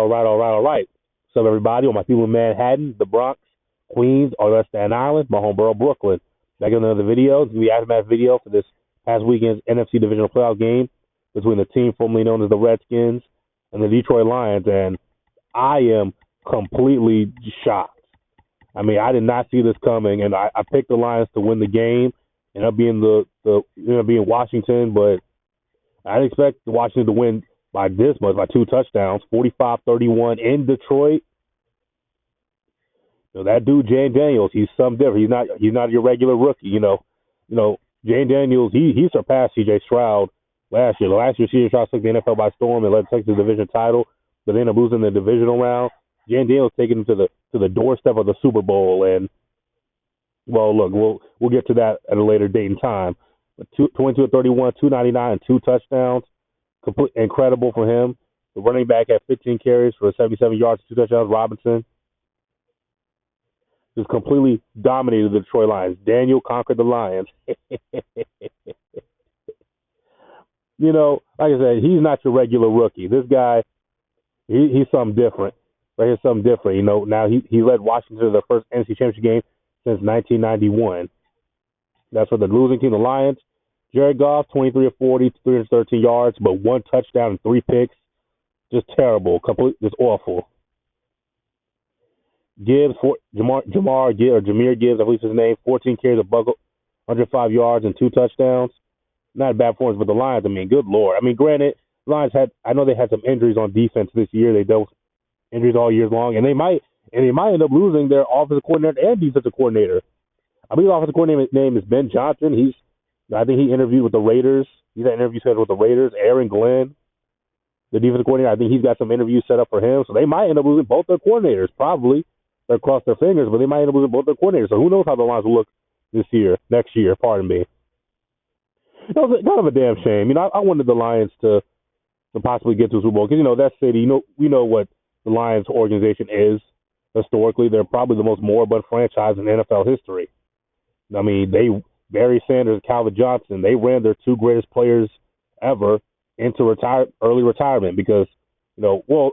All right. So everybody, all my people in Manhattan, the Bronx, Queens, all the rest of Staten Island, my home borough, Brooklyn. Back in another video. It's going to be aftermath video for this past weekend's NFC Divisional Playoff game between the team formerly known as the Redskins and the Detroit Lions. And I am completely shocked. I mean, I did not see this coming, and I picked the Lions to win the game. Ended up being being Washington, but I didn't expect Washington to win by this much, by 2 touchdowns, 45-31 in Detroit. You know, that dude, Jane Daniels, he's something different. He's not your regular rookie. Jane Daniels, he surpassed C.J. Stroud last year. Last year, C.J. Stroud took the NFL by storm and led Texas to the division title, but they ended up losing the divisional round. Jane Daniels taking him to the doorstep of the Super Bowl, and well, look, we'll get to that at a later date and time. But 22 of 31, 299, and 2 touchdowns. Incredible for him. The running back had 15 carries for 77 yards, 2 touchdowns. Robinson just completely dominated the Detroit Lions. Daniel conquered the Lions. Like I said, he's not your regular rookie. This guy, he's something different. Right, he's something different. Now he led Washington to the first NFC Championship game since 1991. That's for the losing team, the Lions. Jared Goff, 23 of 40, 313 yards, but 1 touchdown and 3 picks. Just terrible. Just awful. Gibbs, Jameer Gibbs, I believe his name, 14 carries, 105 yards, and 2 touchdowns. Not a bad performance, but the Lions, I mean, good Lord. I mean, granted, Lions I know they had some injuries on defense this year. They dealt with injuries all year long, and they might end up losing their offensive coordinator and defensive coordinator. I believe the offensive coordinator's name is Ben Johnson. I think he interviewed with the Raiders. He's had an interview set up with the Raiders. Aaron Glenn, the defensive coordinator, I think he's got some interviews set up for him. So they might end up losing both their coordinators. Probably. They'll cross their fingers, but they might end up losing both their coordinators. So who knows how the Lions will look next year, pardon me. It was kind of a damn shame. I wanted the Lions to possibly get to the Super Bowl because, that city, we know what the Lions organization is historically. They're probably the most moribund franchise in NFL history. I mean, Barry Sanders and Calvin Johnson, they ran their 2 greatest players ever into early retirement because,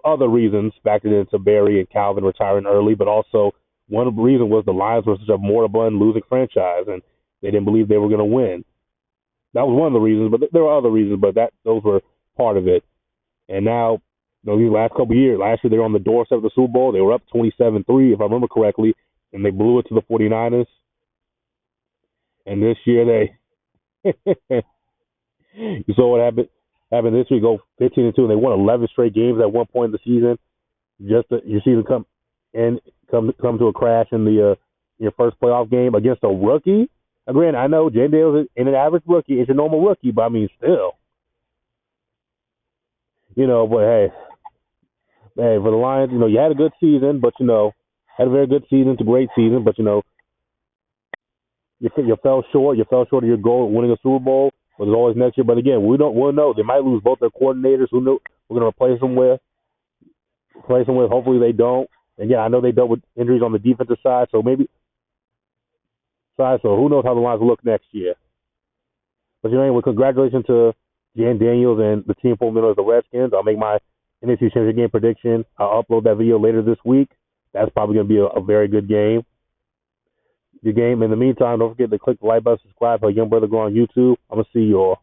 other reasons factored into Barry and Calvin retiring early, but also one of the reasons was the Lions were such a moribund losing franchise and they didn't believe they were going to win. That was one of the reasons, but there were other reasons, but those were part of it. And now, these last couple of years, last year they were on the doorstep of the Super Bowl. They were up 27-3, if I remember correctly, and they blew it to the 49ers. And this year you saw what happened this week, go 15-2, and they won 11 straight games at one point in the season. Your season come to a crash in your first playoff game against a rookie. Again, I know Jay Daniels is an average rookie. It's your normal rookie, but I mean, still. But hey, for the Lions, you had a good season, but, had a very good season. It's a great season, but, you fell short. You fell short of your goal of winning a Super Bowl, but there's always next year. But again, we'll know. They might lose both their coordinators. Who knows? We're going to replace them with. Hopefully they don't. Again, I know they dealt with injuries on the defensive side, so who knows how the Lions will look next year. But anyway, congratulations to Jan Daniels and the team formerly known as the Redskins. I'll make my NFC Championship game prediction. I'll upload that video later this week. That's probably going to be a very good game. In the meantime, don't forget to click the like button, subscribe, help Young Brother grow on YouTube. I'm going to see you all.